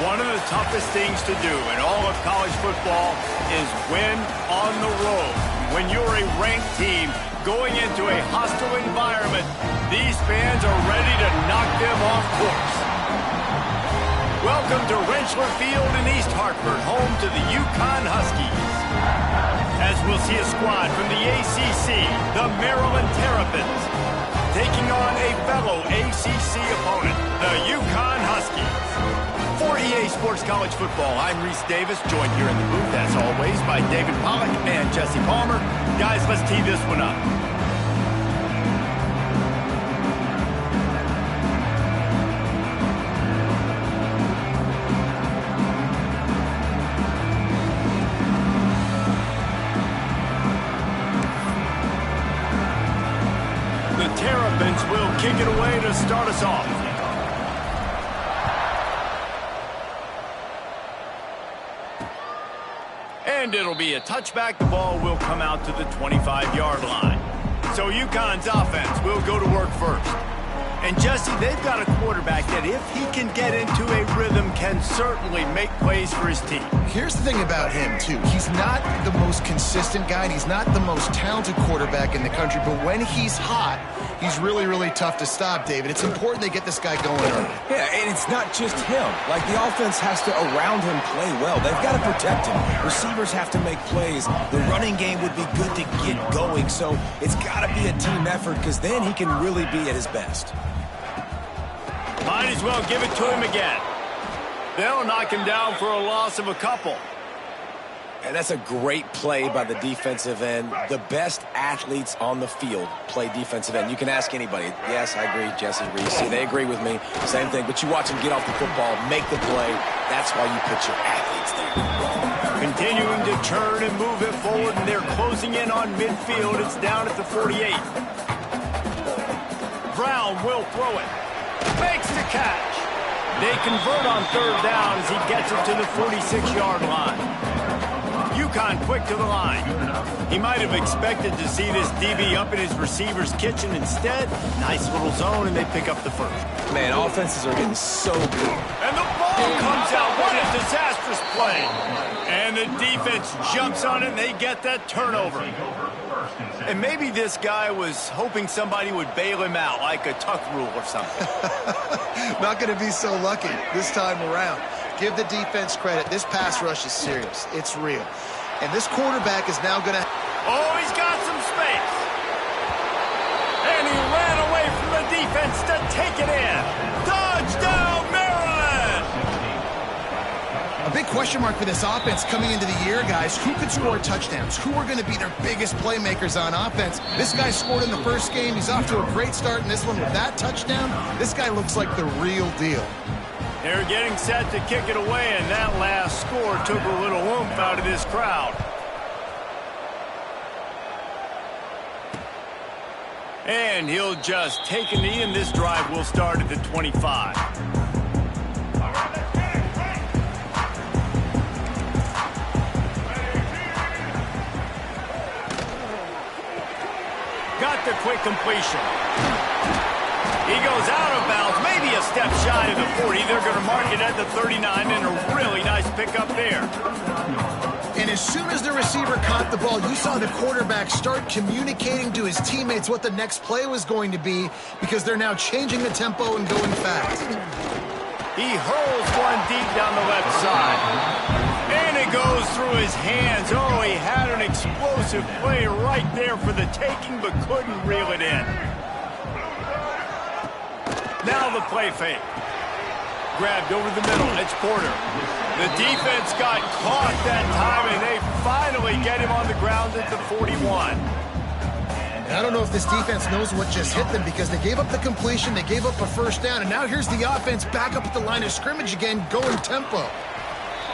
One of the toughest things to do in all of college football is win on the road. When you're a ranked team going into a hostile environment, these fans are ready to knock them off course. Welcome to Rentschler Field in East Hartford, home to the UConn Huskies. As we'll see a squad from the ACC, the Maryland Terrapins, taking on a fellow ACC opponent, the UConn Huskies. For EA Sports College Football, I'm Reese Davis, joined here in the booth, as always, by David Pollack and Jesse Palmer. Guys, let's tee this one up. The Terrapins will kick it away to start us off. And it'll be a touchback. The ball will come out to the 25-yard line. So UConn's offense will go to work first. And Jesse, they've got a quarterback that if he can get into a rhythm can certainly make plays for his team. Here's the thing about him, too. He's not the most consistent guy, and he's not the most talented quarterback in the country, but when he's hot, he's really, really tough to stop, David. It's important they get this guy going early. Yeah, and it's not just him. Like, the offense has to, around him, play well. They've got to protect him. Receivers have to make plays. The running game would be good to get going, so it's got to be a team effort because then he can really be at his best. Might as well give it to him again. They'll knock him down for a loss of a couple. And that's a great play by the defensive end. The best athletes on the field play defensive end. You can ask anybody. Yes, I agree, Jesse, Reese. They agree with me. Same thing. But you watch them get off the football, make the play. That's why you put your athletes there. Continuing to turn and move it forward, and they're closing in on midfield. It's down at the 48. Brown will throw it. Makes the catch. They convert on third down as he gets it to the 46-yard line. UConn quick to the line. He might have expected to see this DB up in his receiver's kitchen. Instead, nice little zone, and they pick up the first. Man, offenses are getting so good. And the ball comes out. What a disastrous play. And the defense jumps on it, and they get that turnover. And maybe this guy was hoping somebody would bail him out, like a tuck rule or something. Not going to be so lucky this time around. Give the defense credit. This pass rush is serious. It's real. And this quarterback is now going to... Oh, he's got some space. And he ran away from the defense to take it in. Touchdown, Maryland! A big question mark for this offense coming into the year, guys. Who could score touchdowns? Who are going to be their biggest playmakers on offense? This guy scored in the first game. He's off to a great start in this one with that touchdown. This guy looks like the real deal. They're getting set to kick it away, and that last score took a little oomph out of this crowd. And he'll just take a knee, and this drive will start at the 25. Got the quick completion. He goes out of bounds, maybe a step shy of the 40. They're going to mark it at the 39, and a really nice pickup there. And as soon as the receiver caught the ball, you saw the quarterback start communicating to his teammates what the next play was going to be because they're now changing the tempo and going fast. He hurls one deep down the left side. And it goes through his hands. Oh, he had an explosive play right there for the taking, but couldn't reel it in. Now the play fake. Grabbed over the middle. It's Porter. The defense got caught that time, and they finally get him on the ground at the 41. And I don't know if this defense knows what just hit them because they gave up the completion, they gave up a first down, and now here's the offense back up at the line of scrimmage again, going tempo.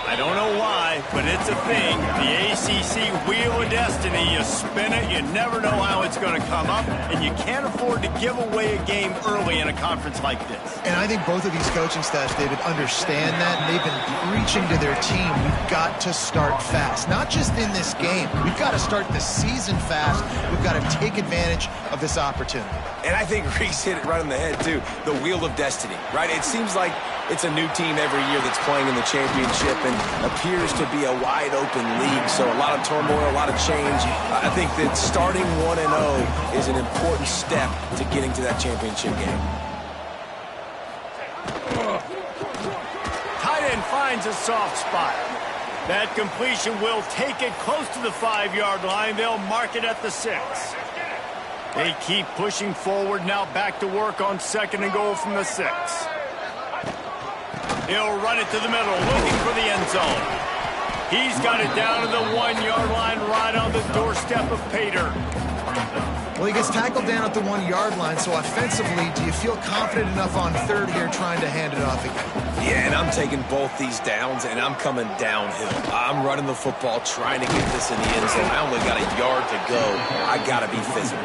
I don't know why, but it's a thing. The ACC Wheel of Destiny, you spin it, you never know how it's going to come up, and you can't afford to give away a game early in a conference like this. And I think both of these coaching staffs, David, understand that, and they've been preaching to their team, we've got to start fast. Not just in this game. We've got to start the season fast. We've got to take advantage of this opportunity. And I think Reese hit it right on the head, too. The Wheel of Destiny, right? It seems like It's a new team every year that's playing in the championship and appears to be a wide-open league. So a lot of turmoil, a lot of change. I think that starting 1-0 is an important step to getting to that championship game. Tight end finds a soft spot. That completion will take it close to the 5-yard line. They'll mark it at the 6. They keep pushing forward, now back to work on 2nd and goal from the 6. He'll run it to the middle, looking for the end zone. He's got it down to the 1-yard line, right on the doorstep of Pater. Well, he gets tackled down at the 1-yard line, so offensively, do you feel confident enough on 3rd here trying to hand it off again? Yeah, and I'm taking both these downs, and I'm coming downhill. I'm running the football, trying to get this in the end zone. I only got a yard to go. I got to be physical.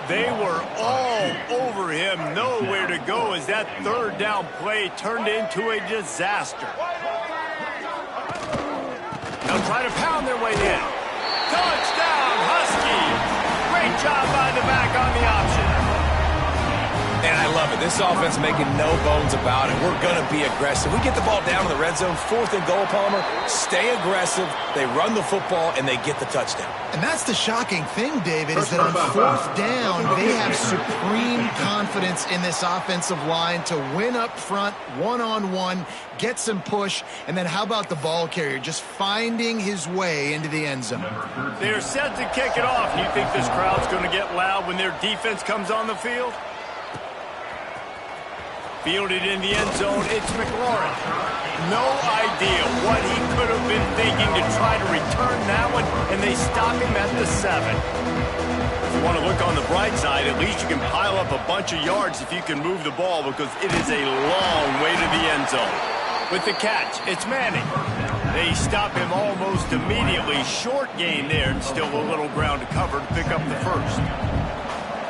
They were all over him, nowhere to go as that 3rd down play turned into a disaster. They'll try to pound their way in. Touchdown, Huskies! Great job by the back on the option. And I love it. This offense making no bones about it. We're going to be aggressive. We get the ball down in the red zone, 4th and goal, Palmer. Stay aggressive. They run the football, and they get the touchdown. And that's the shocking thing, David, is that on 4th down, they have supreme confidence in this offensive line to win up front, one-on-one, get some push, and then how about the ball carrier just finding his way into the end zone? They're set to kick it off. You think this crowd's going to get loud when their defense comes on the field? Fielded in the end zone, it's McLaurin. No idea what he could have been thinking to try to return that one, and they stop him at the 7. If you want to look on the bright side, at least you can pile up a bunch of yards if you can move the ball, because it is a long way to the end zone. With the catch, it's Manning. They stop him almost immediately. Short gain there, and still a little ground to cover to pick up the 1st.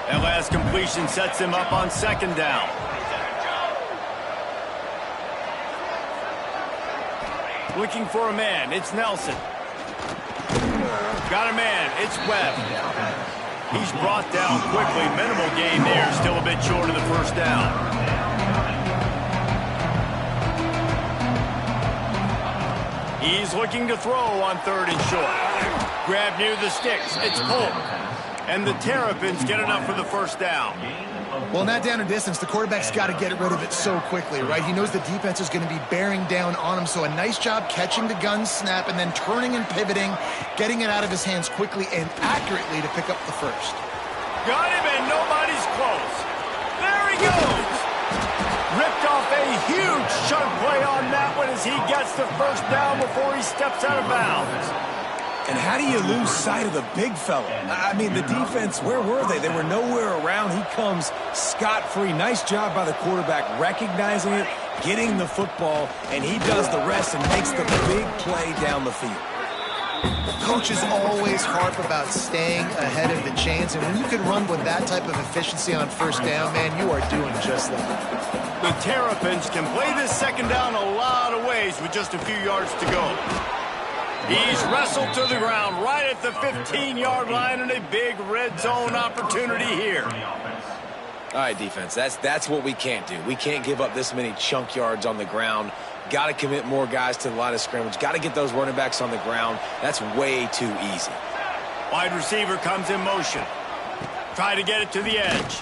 That last completion sets him up on 2nd down. Looking for a man, it's Nelson. Got a man, it's Webb. He's brought down quickly. Minimal gain there, still a bit short of the 1st down. He's looking to throw on 3rd and short. Grab near the sticks, it's Polk. And the Terrapins get enough for the 1st down. Well, in that down and distance, the quarterback's got to get rid of it so quickly, right? He knows the defense is going to be bearing down on him, so a nice job catching the gun snap and then turning and pivoting, getting it out of his hands quickly and accurately to pick up the 1st. Got him, and nobody's close. There he goes. Ripped off a huge chunk play on that one as he gets the 1st down before he steps out of bounds. And how do you lose sight of the big fella? I mean, the defense, where were they? They were nowhere around. He comes scot-free. Nice job by the quarterback recognizing it, getting the football, and he does the rest and makes the big play down the field. Coaches always harp about staying ahead of the chains, and when you can run with that type of efficiency on 1st down, man, you are doing just that. The Terrapins can play this 2nd down a lot of ways with just a few yards to go. He's wrestled to the ground right at the 15-yard line, and a big red zone opportunity here. All right, defense, that's what we can't do. We can't give up this many chunk yards on the ground. Got to commit more guys to the line of scrimmage. Got to get those running backs on the ground. That's way too easy. Wide receiver comes in motion. Try to get it to the edge.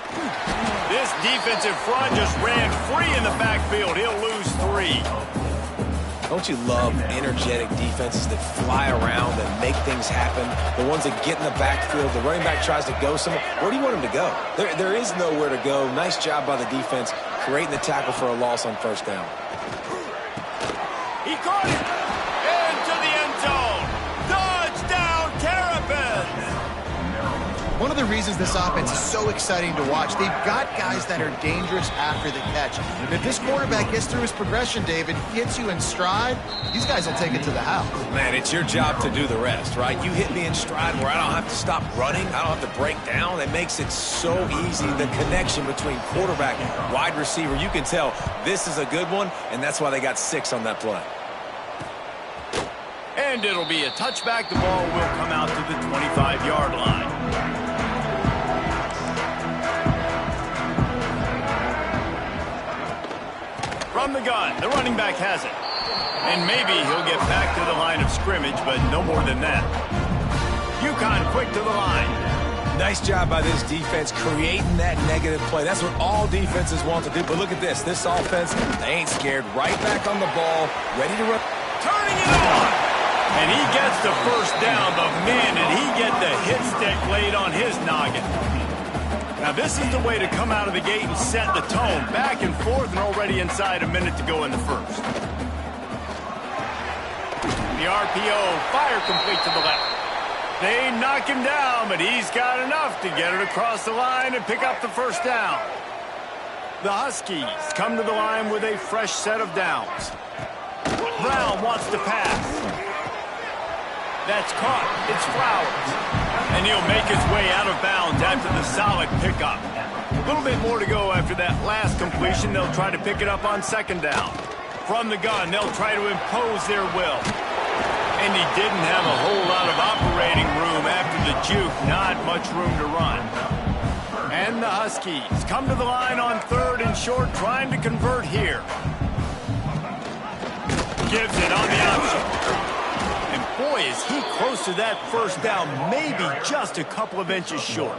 This defensive front just ran free in the backfield. He'll lose 3. Don't you love energetic defenses that fly around and make things happen? The ones that get in the backfield, the running back tries to go somewhere. Where do you want him to go? There is nowhere to go. Nice job by the defense, creating the tackle for a loss on 1st down. He caught it into the end zone. Touchdown, Terrapins! One of the reasons this offense is so exciting to watch, they've got guys that are dangerous after the catch. And if this quarterback gets through his progression, David, gets you in stride, these guys will take it to the house. Man, it's your job to do the rest, right? You hit me in stride where I don't have to stop running. I don't have to break down. It makes it so easy. The connection between quarterback and wide receiver, you can tell this is a good one, and that's why they got 6 on that play. And it'll be a touchback. The ball will come out to the 25-yard line. From From the gun, the running back has it. And maybe he'll get back to the line of scrimmage, but no more than that. UConn quick to the line. Nice job by this defense creating that negative play. That's what all defenses want to do. But look at this. This offense, they ain't scared. Right back on the ball, ready to run. Turning it on. And he gets the first down, but man, did he get the hit stick laid on his noggin. Now this is the way to come out of the gate and set the tone. Back and forth and already inside a minute to go in the first. The RPO, fire complete to the left. They knock him down, but he's got enough to get it across the line and pick up the first down. The Huskies come to the line with a fresh set of downs. Brown wants to pass. That's caught. It's Flowers. And he'll make his way out of bounds after the solid pickup. A little bit more to go after that last completion. They'll try to pick it up on second down. From the gun, they'll try to impose their will. And he didn't have a whole lot of operating room after the juke. Not much room to run. And the Huskies come to the line on third and short, trying to convert here. Gives it on the option. And boy, is he close to that first down, maybe just a couple of inches short.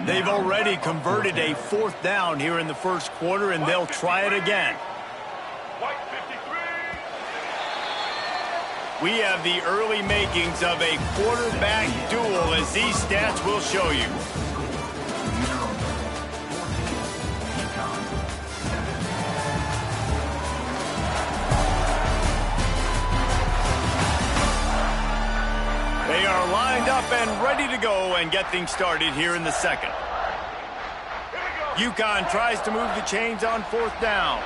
They've already converted a fourth down here in the first quarter, and they'll try it again. We have the early makings of a quarterback duel, as these stats will show you. They are lined up and ready to go and get things started here in the second. UConn tries to move the chains on fourth down.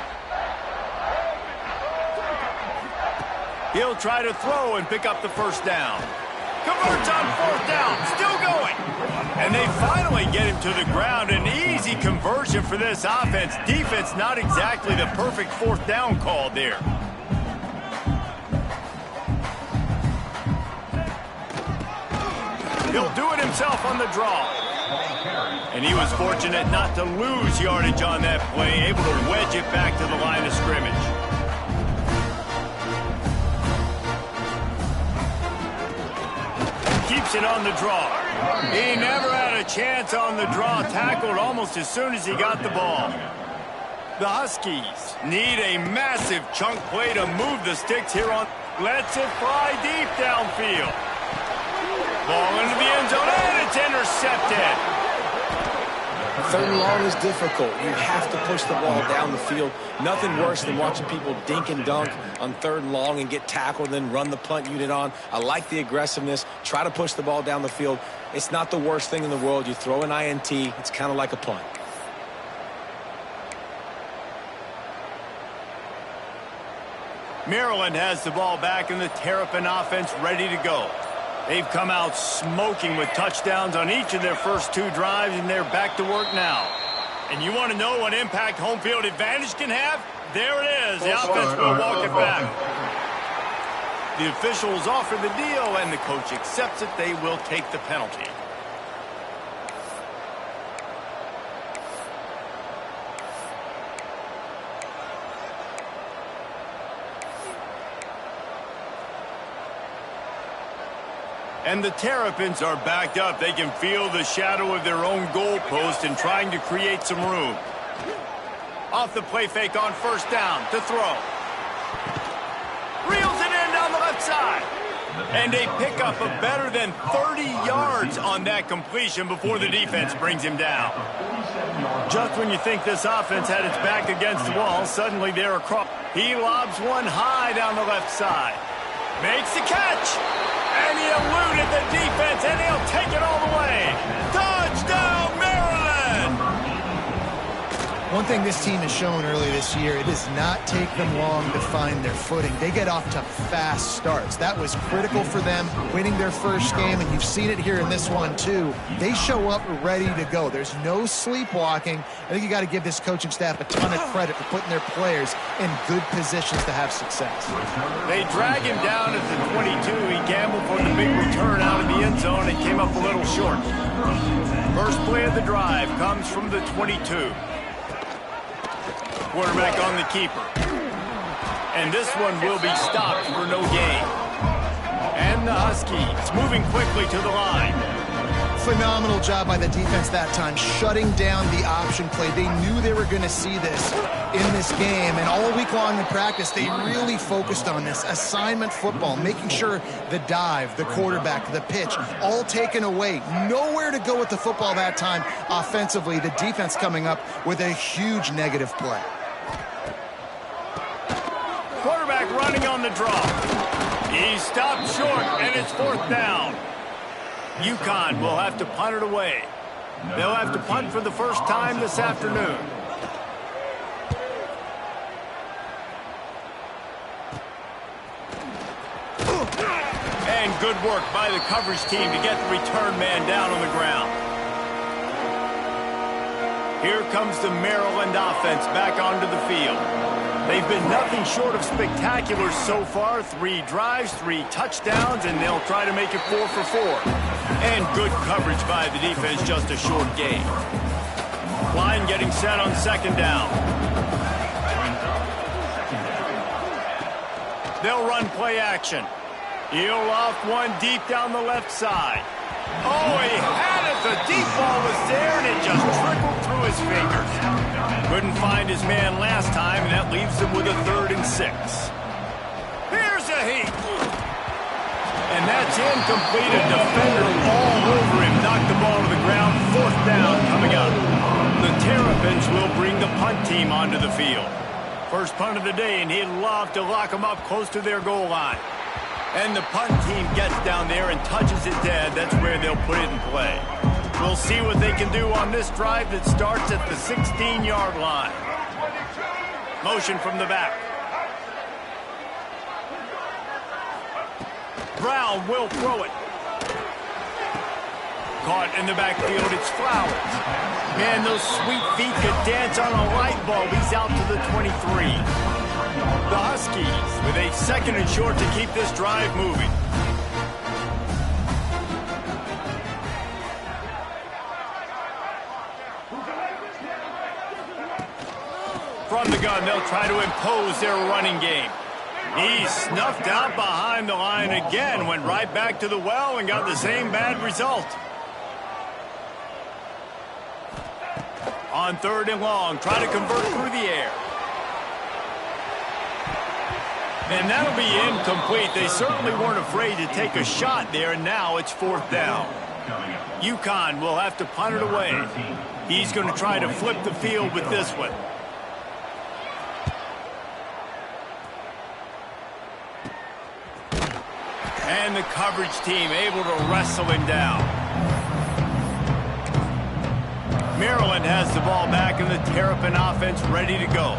He'll try to throw and pick up the first down. Converts on fourth down, still going. And they finally get him to the ground. An easy conversion for this offense. Defense not exactly the perfect fourth down call there. He'll do it himself on the draw. And he was fortunate not to lose yardage on that play, able to wedge it back to the line of scrimmage. Keeps it on the draw. He never had a chance on the draw, tackled almost as soon as he got the ball. The Huskies need a massive chunk play to move the sticks here on. Lets it fly deep downfield. Ball into the end zone, and it's intercepted. Third and long is difficult. You have to push the ball down the field. Nothing worse than watching people dink and dunk on third and long and get tackled and then run the punt unit on. I like the aggressiveness. Try to push the ball down the field. It's not the worst thing in the world. You throw an INT, it's kind of like a punt. Maryland has the ball back in the Terrapin offense ready to go. They've come out smoking with touchdowns on each of their first two drives, and they're back to work now. And you want to know what impact home field advantage can have? There it is. The offense will walk it back. The officials offer the deal, and the coach accepts it. They will take the penalty. And the Terrapins are backed up. They can feel the shadow of their own goalpost and trying to create some room. Off the play fake on first down to throw. Reels it in down the left side. And a pickup of better than 30 yards on that completion before the defense brings him down. Just when you think this offense had its back against the wall, suddenly they're across. He lobs one high down the left side. Makes the catch. And he eluded the defense, and he'll take it all the way. Touchdown, Maryland! One thing this team has shown early this year, it does not take them long to find their footing. They get off to fast starts. That was critical for them, winning their first game, and you've seen it here in this one, too. They show up ready to go. There's no sleepwalking. I think you got to give this coaching staff a ton of credit for putting their players in good positions to have success. They drag him down at the 22. He gambled for the big return out of the end zone and came up a little short. First play of the drive comes from the 22. quarterback on the keeper. And this one will be stopped for no gain. And the Huskies moving quickly to the line. Phenomenal job by the defense that time, shutting down the option play. They knew they were going to see this in this game, and all week long in practice, they really focused on this assignment football, making sure the dive, the quarterback, the pitch, all taken away. Nowhere to go with the football that time offensively. The defense coming up with a huge negative play. Quarterback running on the draw. He stopped short, and it's 4th down. UConn will have to punt it away. They'll have to punt for the first time this afternoon. And good work by the coverage team to get the return man down on the ground. Here comes the Maryland offense back onto the field. They've been nothing short of spectacular so far. 3 drives, 3 touchdowns, and they'll try to make it 4 for 4. And good coverage by the defense, just a short gain. Line getting set on 2nd down. They'll run play action. He'll off one deep down the left side. Oh, he had it. The deep ball was there, and it just trickled through his fingers. Couldn't find his man last time, and that leaves him with a 3rd and 6. Here's a heat. And that's incomplete. A defender all over him. Knocked the ball to the ground. 4th down coming up. The Terrapins will bring the punt team onto the field. First punt of the day, and he'd love to lock them up close to their goal line. And the punt team gets down there and touches it dead. That's where they'll put it in play. We'll see what they can do on this drive that starts at the 16-yard line. Motion from the back. Brown will throw it. Caught in the backfield, it's Flowers. Man, those sweet feet could dance on a light bulb. He's out to the 23. The Huskies with a 2nd and short to keep this drive moving. From the gun, they'll try to impose their running game. He's snuffed out behind the line again, went right back to the well and got the same bad result. On 3rd and long, try to convert through the air. And that'll be incomplete. They certainly weren't afraid to take a shot there, and now it's 4th down. UConn will have to punt it away. He's going to try to flip the field with this one. And the coverage team able to wrestle him down. Maryland has the ball back, and the Terrapin offense ready to go.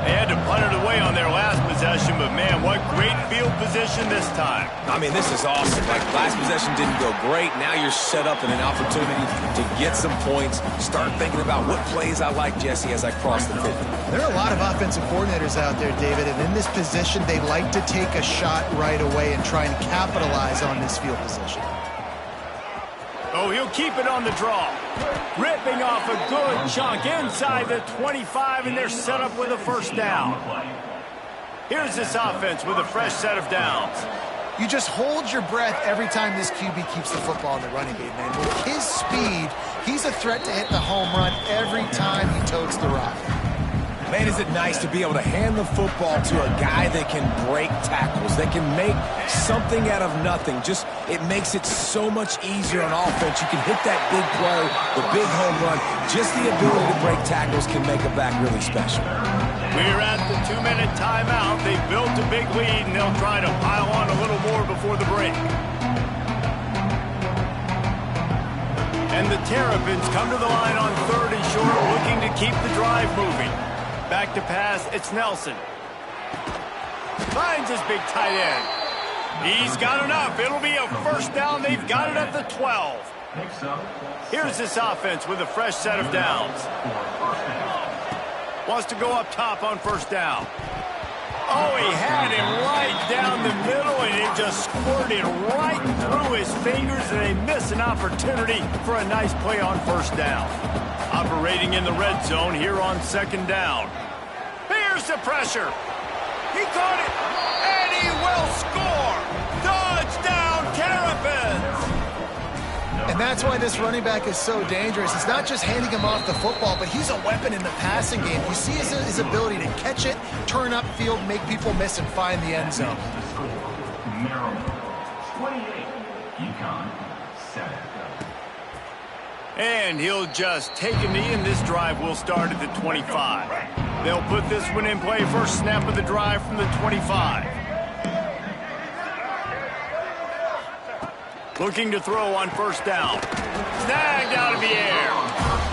They had to punt it away on their last possession, but man, what great field position this time. I mean, this is awesome. Like, last possession didn't go great. Now you're set up in an opportunity to get some points. Start thinking about what plays I like, Jesse, as I cross the 50. There are a lot of offensive coordinators out there, David, and in this position, they like to take a shot right away and try and capitalize on this field position. Oh, he'll keep it on the draw. Ripping off a good chunk inside the 25, and they're set up with a 1st down. Here's this offense with a fresh set of downs. You just hold your breath every time this QB keeps the football in the running game, man. With his speed, he's a threat to hit the home run every time he totes the rock. Man, is it nice to be able to hand the football to a guy that can break tackles, that can make something out of nothing. Just, it makes it so much easier on offense. You can hit that big play, the big home run. Just the ability to break tackles can make a back really special. We're at the 2-minute timeout. They've built a big lead, and they'll try to pile on a little more before the break. And the Terrapins come to the line on 3rd and short, looking to keep the drive moving. Back to pass, it's Nelson. Finds his big tight end. He's got enough. It'll be a 1st down. They've got it at the 12. Here's this offense with a fresh set of downs. Wants to go up top on 1st down. Oh, he had him right down the middle, and it just squirted right through his fingers, and they miss an opportunity for a nice play on 1st down. Operating in the red zone here on 2nd down. Here's the pressure. He caught it, and he will score. Touchdown, Terrapins. And that's why this running back is so dangerous. It's not just handing him off the football, but he's a weapon in the passing game. You see his ability to catch it, turn upfield, make people miss, and find the end zone. Maryland, 28. UConn, 7. And he'll just take a knee, and this drive will start at the 25. They'll put this one in play first snap of the drive from the 25. Looking to throw on first down. Snagged out of the air.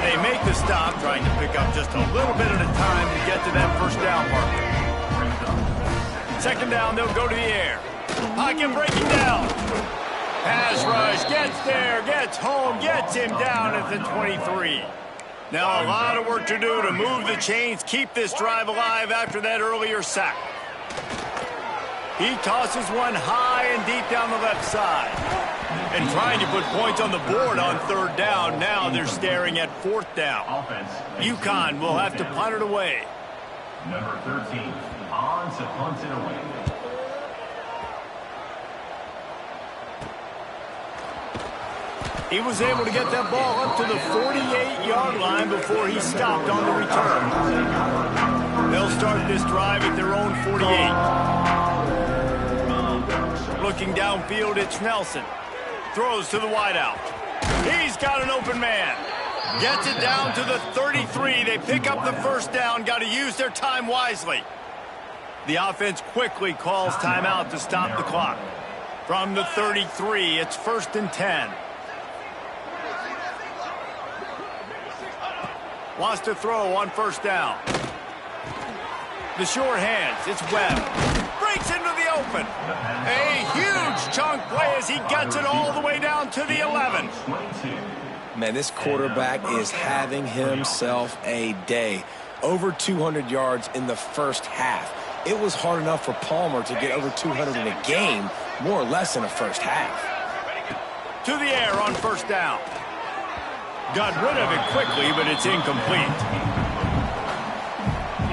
They make the stop, trying to pick up just a little bit at a time to get to that first down marker. Second down, they'll go to the air. Pocket breaking down. Pass rush, gets there, gets home, gets him down at the 23. Now a lot of work to do to move the chains, keep this drive alive after that earlier sack. He tosses one high and deep down the left side. And trying to put points on the board on third down. Now they're staring at fourth down. UConn will have to punt it away. Number 13, on to punt it away. He was able to get that ball up to the 48-yard line before he stopped on the return. They'll start this drive at their own 48. Looking downfield, it's Nelson. Throws to the wideout. He's got an open man. Gets it down to the 33. They pick up the first down. Got to use their time wisely. The offense quickly calls timeout to stop the clock. From the 33, it's 1st and 10. Wants to throw on first down. The short hands, it's Webb. Breaks into the open. A huge chunk play as he gets it all the way down to the 11. Man, this quarterback is having himself a day. Over 200 yards in the first half. It was hard enough for Palmer to get over 200 in a game, more or less in the first half. To the air on first down. Got rid of it quickly, but it's incomplete.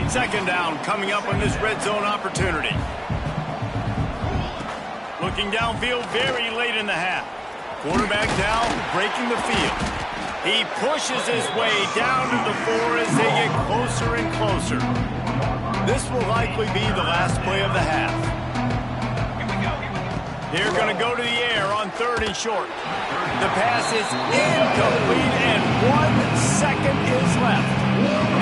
Second down coming up on this red zone opportunity. Looking downfield very late in the half. Quarterback down, breaking the field. He pushes his way down to the 4 as they get closer and closer. This will likely be the last play of the half. They're going to go to the air on 3rd and short. The pass is incomplete, and 1 second is left.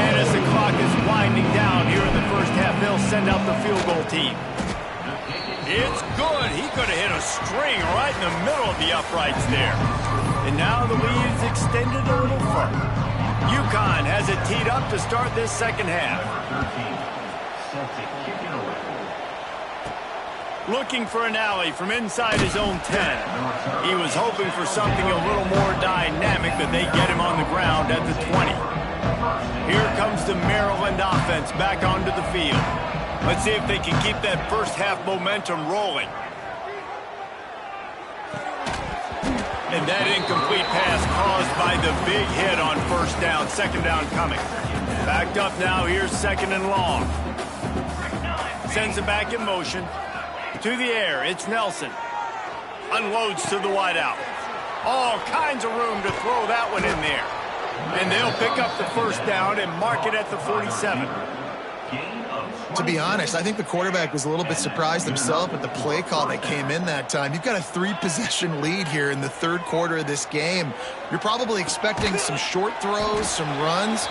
And as the clock is winding down here in the first half, they'll send out the field goal team. It's good. He could have hit a string right in the middle of the uprights there. And now the lead is extended a little further. UConn has it teed up to start this second half. Looking for an alley from inside his own 10. He was hoping for something a little more dynamic, but they get him on the ground at the 20. Here comes the Maryland offense back onto the field. Let's see if they can keep that first half momentum rolling. And that incomplete pass caused by the big hit on first down. Second down coming. Backed up now. Here's 2nd and long. Sends it back in motion. To the air, it's Nelson. Unloads to the wideout. All kinds of room to throw that one in there. And they'll pick up the first down and mark it at the 47. To be honest, I think the quarterback was a little bit surprised himself at the play call that came in that time. You've got a 3-possession lead here in the 3rd quarter of this game. You're probably expecting some short throws, some runs.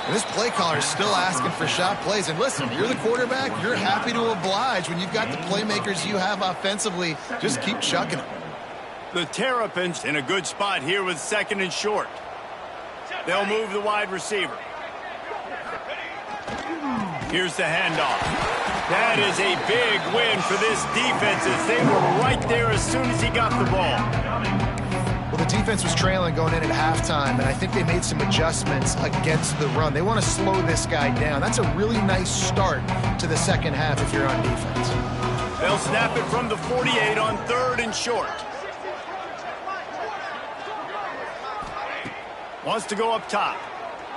And this play caller is still asking for shot plays. And listen, you're the quarterback. You're happy to oblige. When you've got the playmakers you have offensively, just keep chucking them. The Terrapins in a good spot here with 2nd and short. They'll move the wide receiver. Here's the handoff. That is a big win for this defense as they were right there as soon as he got the ball. Well, the defense was trailing going in at halftime, and I think they made some adjustments against the run. They want to slow this guy down. That's a really nice start to the second half if you're on defense. They'll snap it from the 48 on 3rd and short. Wants to go up top.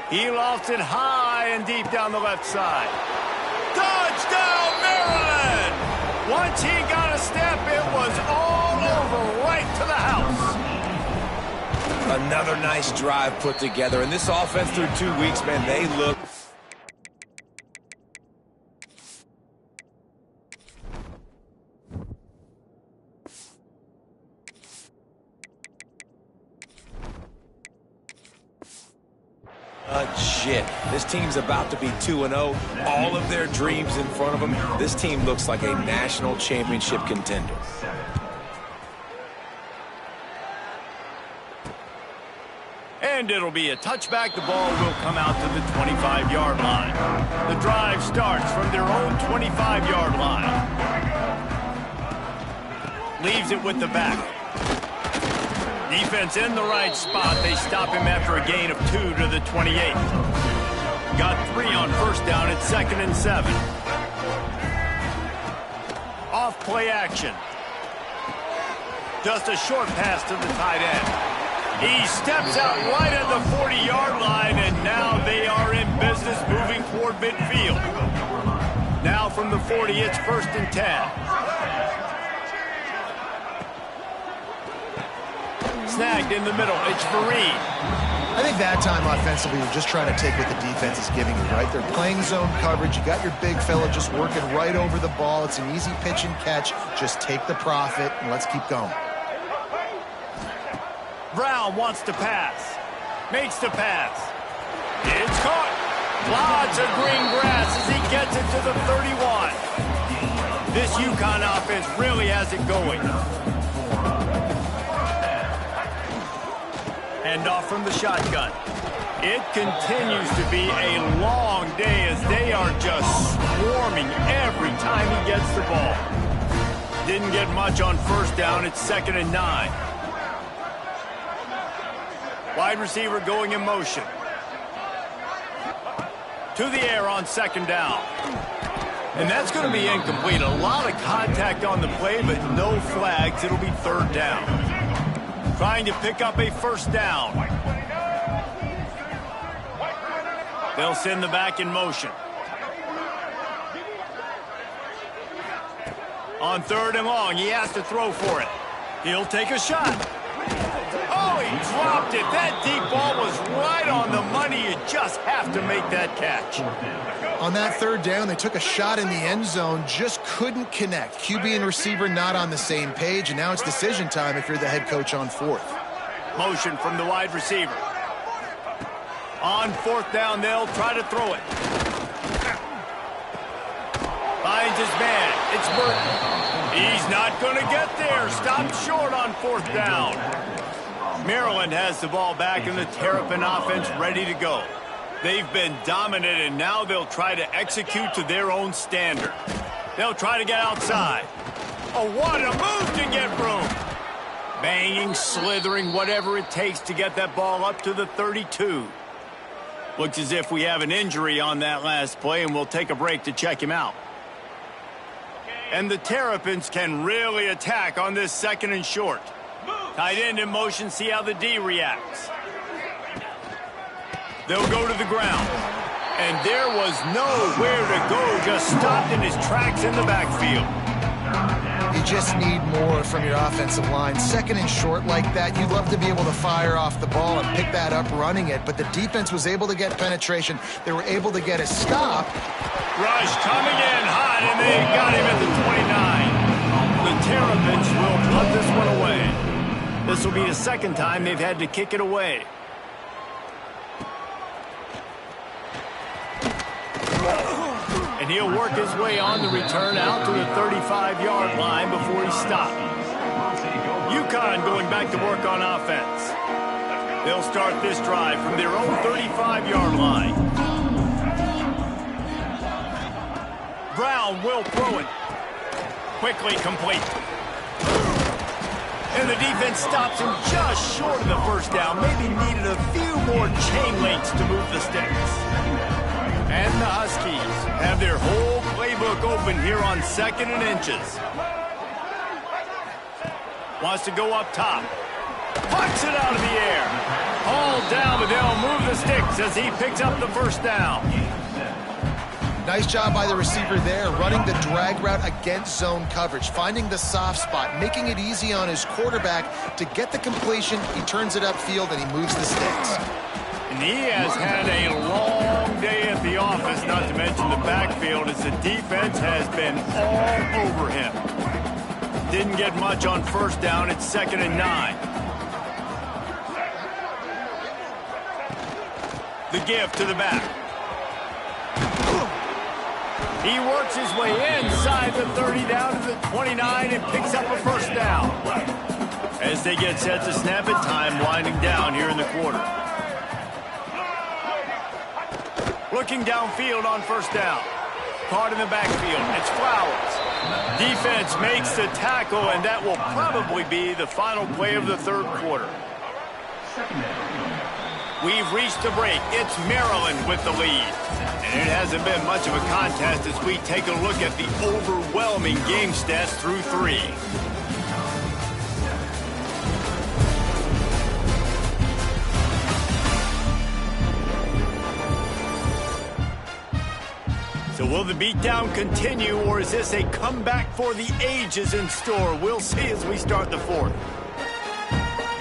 He lofts it high and deep down the left side. Touchdown, Maryland! Once he got a step, it was all over right to the house. Another nice drive put together. And this offense through 2 weeks, man, they look... Shit. This team's about to be 2-0. All of their dreams in front of them. This team looks like a national championship contender. And it'll be a touchback. The ball will come out to the 25-yard line. The drive starts from their own 25-yard line. Leaves it with the back. Defense in the right spot. They stop him after a gain of 2 to the 28. Got 3 on first down at 2nd and 7. Off play action. Just a short pass to the tight end. He steps out right at the 40-yard line, and now they are in business moving toward midfield. Now from the 40, it's 1st and 10. Snagged in the middle. It's Fareed. I think that time offensively, you're just trying to take what the defense is giving you, right? They're playing zone coverage. You got your big fella just working right over the ball. It's an easy pitch and catch. Just take the profit, and let's keep going. Brown wants to pass. Makes the pass. It's caught. Lots of green grass as he gets it to the 31. This UConn offense really has it going. Hand off from the shotgun. It continues to be a long day as they are just swarming every time he gets the ball. Didn't get much on first down. It's 2nd and 9. Wide receiver going in motion. To the air on 2nd down. And that's going to be incomplete. A lot of contact on the play, but no flags. It'll be 3rd down. Trying to pick up a first down. They'll send the back in motion. On 3rd and long, he has to throw for it. He'll take a shot. Oh, he dropped it. That deep ball was right on the money. You just have to make that catch. On that 3rd down, they took a shot in the end zone, just couldn't connect. QB and receiver not on the same page, and now it's decision time if you're the head coach on 4th. Motion from the wide receiver. On 4th down, they'll try to throw it. Finds his man. It's Burton. He's not going to get there. Stopped short on 4th down. Maryland has the ball back in the Terrapin offense ready to go. They've been dominant, and now they'll try to execute to their own standard. They'll try to get outside. Oh, what a move to get room. Banging, slithering, whatever it takes to get that ball up to the 32. Looks as if we have an injury on that last play, and we'll take a break to check him out. And the Terrapins can really attack on this 2nd and short. Tight end in motion, see how the D reacts. They'll go to the ground. And there was nowhere to go, just stopped in his tracks in the backfield. You just need more from your offensive line. 2nd and short like that, you'd love to be able to fire off the ball and pick that up running it, but the defense was able to get penetration. They were able to get a stop. Rush coming in hot, and they got him at the 29. The Terrapins will punt this one away. This will be the 2nd time they've had to kick it away. And he'll work his way on the return out to the 35-yard line before he stopped. UConn going back to work on offense. They'll start this drive from their own 35-yard line. Brown will throw it. Quickly complete. And the defense stops him just short of the first down. Maybe needed a few more chain links to move the sticks. And the Huskies have their whole playbook open here on 2nd and inches. Wants to go up top. Pucks it out of the air. Hauled down, but they'll move the sticks as he picks up the first down. Nice job by the receiver there, running the drag route against zone coverage, finding the soft spot, making it easy on his quarterback to get the completion. He turns it upfield, and he moves the sticks. And he has had a long day at the office, not to mention the backfield, as the defense has been all over him. Didn't get much on first down. It's 2nd and 9. The give to the back. He works his way inside the 30 down to the 29 and picks up a first down. As they get set to snap it, time winding down here in the quarter. Looking downfield on first down. Caught in the backfield. It's Flowers. Defense makes the tackle, and that will probably be the final play of the third quarter. We've reached the break. It's Maryland with the lead. And it hasn't been much of a contest as we take a look at the overwhelming game stats through 3. So will the beatdown continue, or is this a comeback for the ages in store? We'll see as we start the fourth.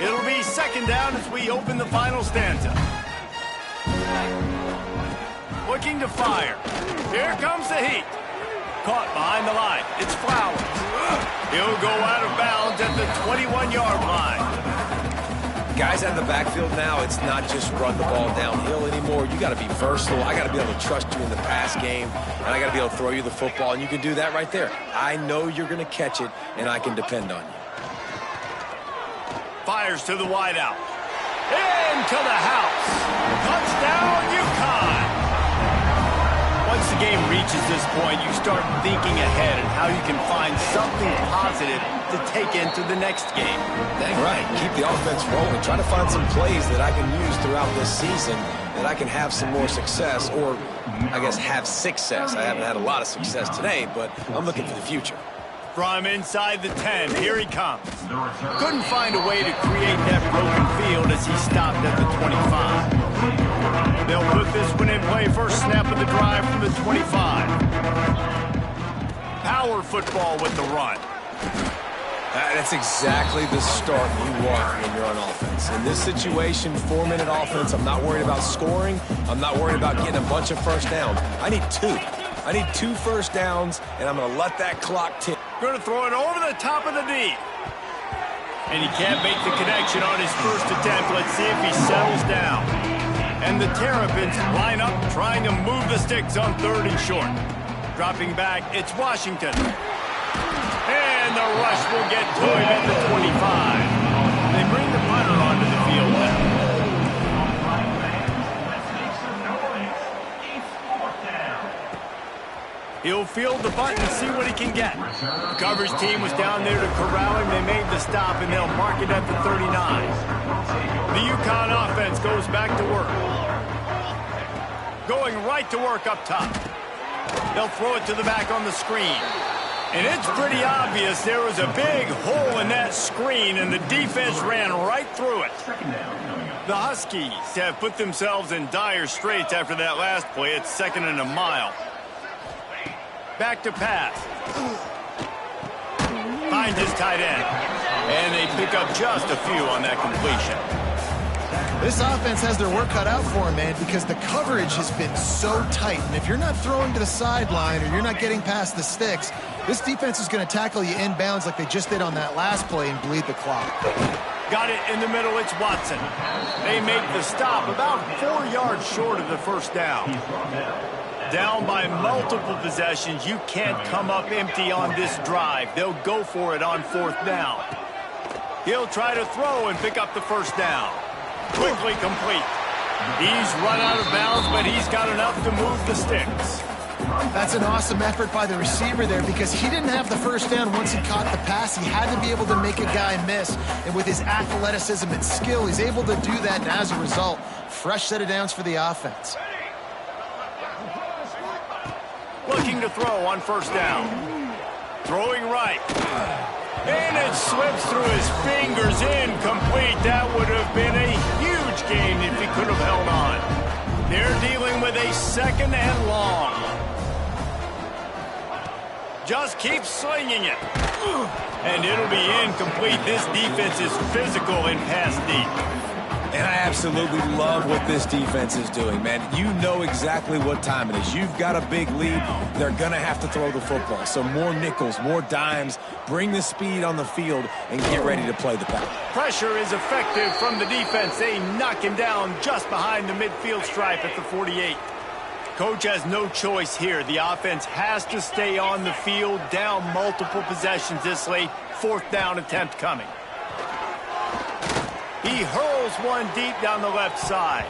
It'll be 2nd down as we open the final stanza. Looking to fire. Here comes the heat. Caught behind the line. It's Flowers. He'll go out of bounds at the 21-yard line. Guys out of the backfield now, it's not just run the ball downhill anymore. You got to be versatile. I got to be able to trust you in the pass game, and I got to be able to throw you the football, and you can do that right there. I know you're going to catch it, and I can depend on you. Fires to the wideout. Into the house. Touchdown, UConn. Once the game reaches this point, you start thinking ahead and how you can find something positive to take into the next game. Dang right. Keep the offense rolling. Try to find some plays that I can use throughout this season that I can have some more success, or I guess have success. I haven't had a lot of success today, but I'm looking for the future. From inside the 10, here he comes. Couldn't find a way to create that broken field as he stopped at the 25. They'll put this one in play. First snap of the drive from the 25. Power football with the run. That's exactly the start you want when you're on offense. In this situation, 4-minute offense, I'm not worried about scoring. I'm not worried about getting a bunch of first downs. I need 2. I need 2 first downs, and I'm going to let that clock tick. Going to throw it over the top of the D. And he can't make the connection on his first attempt. Let's see if he settles down. And the Terrapins line up trying to move the sticks on 3rd and short. Dropping back, it's Washington. And the rush will get to him at the 25. They bring the punter onto the field now. He'll field the punt and see what he can get. The coverage team was down there to corral him. They made the stop, and they'll mark it at the 39. The UConn offense goes back to work. Going right to work up top. They'll throw it to the back on the screen. And it's pretty obvious there was a big hole in that screen, and the defense ran right through it. The Huskies have put themselves in dire straits after that last play. It's 2nd and a mile. Back to pass. Finds his tight end. And they pick up just a few on that completion. This offense has their work cut out for them, man, because the coverage has been so tight. And if you're not throwing to the sideline or you're not getting past the sticks, this defense is going to tackle you inbounds like they just did on that last play and bleed the clock. Got it in the middle. It's Watson. They make the stop about 4 yards short of the first down. Down by multiple possessions. You can't come up empty on this drive. They'll go for it on 4th down. He'll try to throw and pick up the first down. Quickly complete. He's run out of bounds, but he's got enough to move the sticks. That's an awesome effort by the receiver there because he didn't have the first down once he caught the pass. He had to be able to make a guy miss. And with his athleticism and skill, he's able to do that. And as a result, fresh set of downs for the offense. Looking to throw on first down. Throwing right. And it slips through his fingers, incomplete. That would have been a huge gain if he could have held on. They're dealing with a 2nd and long. Just keep slinging it. And it'll be incomplete. This defense is physical in pass deep. And I absolutely love what this defense is doing, man. You know exactly what time it is. You've got a big lead. They're going to have to throw the football. So more nickels, more dimes. Bring the speed on the field and get ready to play the pass. Pressure is effective from the defense. They knock him down just behind the midfield stripe at the 48. Coach has no choice here. The offense has to stay on the field, down multiple possessions this late. 4th down attempt coming. He hurls one deep down the left side.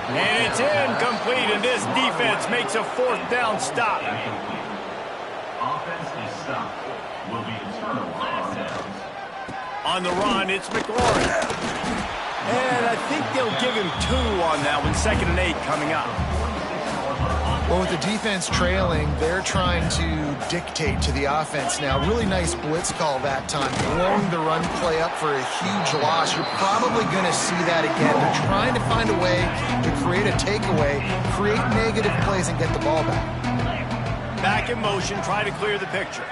And it's incomplete, and this defense makes a 4th down stop. Offense is stopped. Will be a turnover on downs. On the run, it's McLaurin. And I think they'll give him 2 on that one. 2nd and 8 coming up. Well, with the defense trailing, they're trying to dictate to the offense now. Really nice blitz call that time, blowing the run play up for a huge loss. You're probably going to see that again. They're trying to find a way to create a takeaway, create negative plays, and get the ball back. Back in motion, try to clear the picture.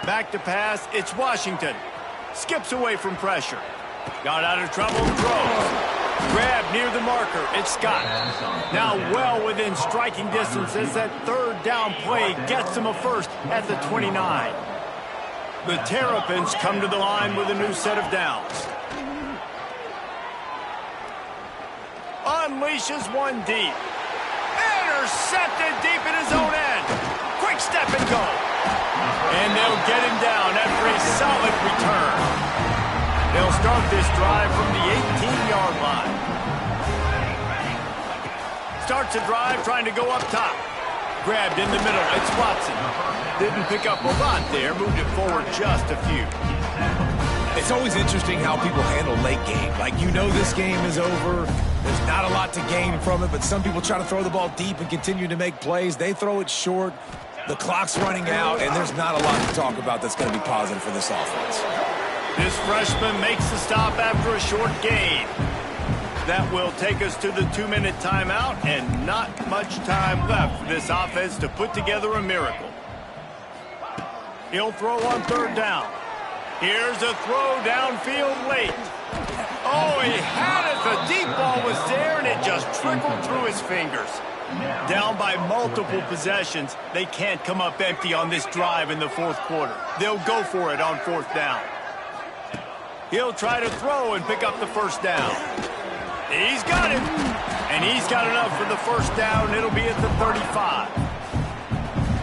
Back to pass, it's Washington. Skips away from pressure. Got out of trouble, throws. Grab near the marker, it's Scott. Now well within striking distance as that 3rd down play gets him a first at the 29. The Terrapins come to the line with a new set of downs. Unleashes one deep. Intercepted deep in his own end. Quick step and go. And they'll get him down after a solid return. They'll start this drive from the 18-yard line. Starts a drive trying to go up top. Grabbed in the middle. It's Watson. Didn't pick up a lot there. Moved it forward just a few. It's always interesting how people handle late game. Like, you know this game is over. There's not a lot to gain from it, but some people try to throw the ball deep and continue to make plays. They throw it short. The clock's running out, and there's not a lot to talk about that's going to be positive for this offense. This freshman makes the stop after a short gain. That will take us to the 2-minute timeout, and not much time left for this offense to put together a miracle. He'll throw on 3rd down. Here's a throw downfield late. Oh, he had it. The deep ball was there, and it just trickled through his fingers. Down by multiple possessions, they can't come up empty on this drive in the 4th quarter. They'll go for it on 4th down. He'll try to throw and pick up the 1st down. He's got it. And he's got enough for the 1st down. It'll be at the 35.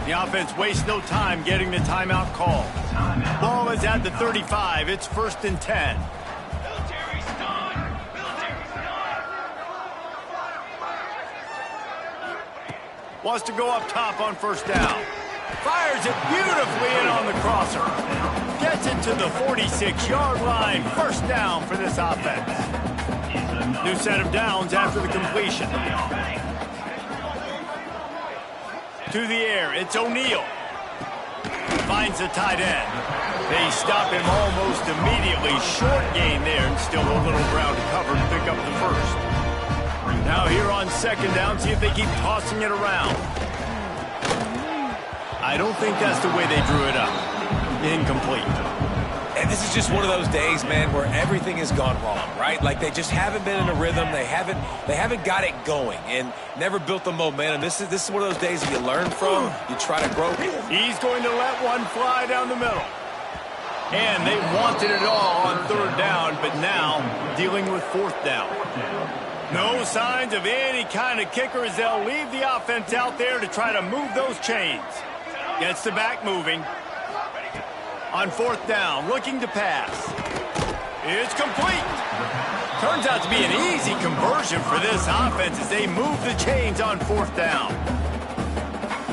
The offense wastes no time getting the timeout call. Ball is at the 35. It's 1st and 10. Wants to go up top on 1st down. Fires it beautifully in on the crosser. Gets it to the 46-yard line. 1st down for this offense. New set of downs after the completion. To the air, it's O'Neal. Finds the tight end. They stop him almost immediately. Short gain there, and still a little ground to cover to pick up the 1st. Now here on 2nd down, see if they keep tossing it around. I don't think that's the way they drew it up. Incomplete. And this is just one of those days, man, where everything has gone wrong, right? Like, they just haven't been in a rhythm. They haven't got it going and never built the momentum. This is one of those days that you learn from. You try to grow. He's going to let one fly down the middle. And they wanted it all on 3rd down, but now dealing with 4th down. No signs of any kind of kicker as they'll leave the offense out there to try to move those chains. Gets the back moving. On 4th down, looking to pass. It's complete. Turns out to be an easy conversion for this offense as they move the chains on 4th down.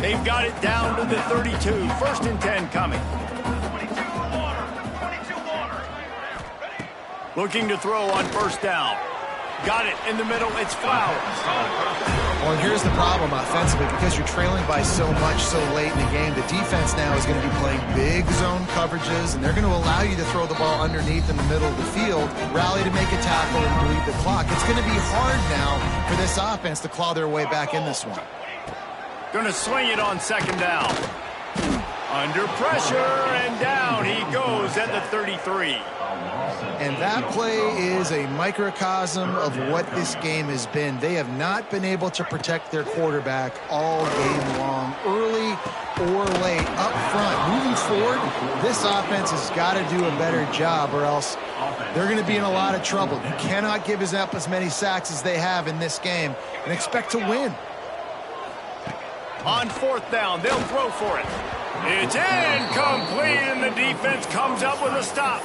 They've got it down to the 32. 1st and 10 coming. Looking to throw on 1st down. Got it in the middle. It's Flowers. Well, here's the problem offensively. Because you're trailing by so much so late in the game, the defense now is going to be playing big zone coverages, and they're going to allow you to throw the ball underneath in the middle of the field, rally to make a tackle, and bleed the clock. It's going to be hard now for this offense to claw their way back in this one. Gonna sling it on second down. Under pressure, and down he goes at the 33. And that play is a microcosm of what this game has been. They have not been able to protect their quarterback all game long, early or late, up front. Moving forward, this offense has got to do a better job, or else they're going to be in a lot of trouble. You cannot give up as many sacks as they have in this game and expect to win. On fourth down, they'll throw for it. It's incomplete, and the defense comes up with a stop.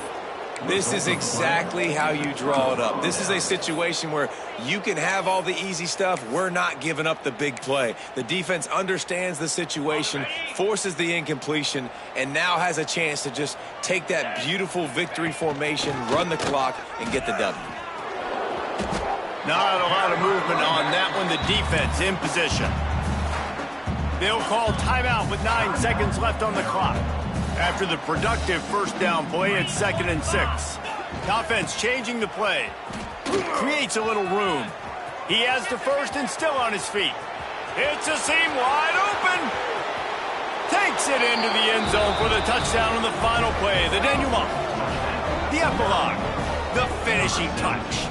This is exactly how you draw it up. This is a situation where you can have all the easy stuff. We're not giving up the big play. The defense understands the situation, forces the incompletion, and now has a chance to just take that beautiful victory formation, run the clock, and get the W. Not a lot of movement on that one. The defense in position. They'll call timeout with 9 seconds left on the clock. After the productive first down play, it's 2nd and 6. The offense changing the play. Creates a little room. He has the first and still on his feet. It's a seam wide open. Takes it into the end zone for the touchdown on the final play. The denouement. The epilogue. The finishing touch.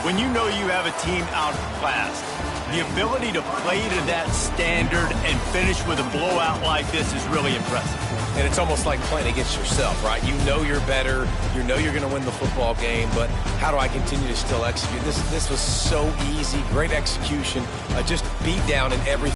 When you know you have a team outclassed, the ability to play to that standard and finish with a blowout like this is really impressive. And it's almost like playing against yourself, right? You know you're better. You know you're going to win the football game, but how do I continue to still execute? This was so easy. Great execution. Just beat down in every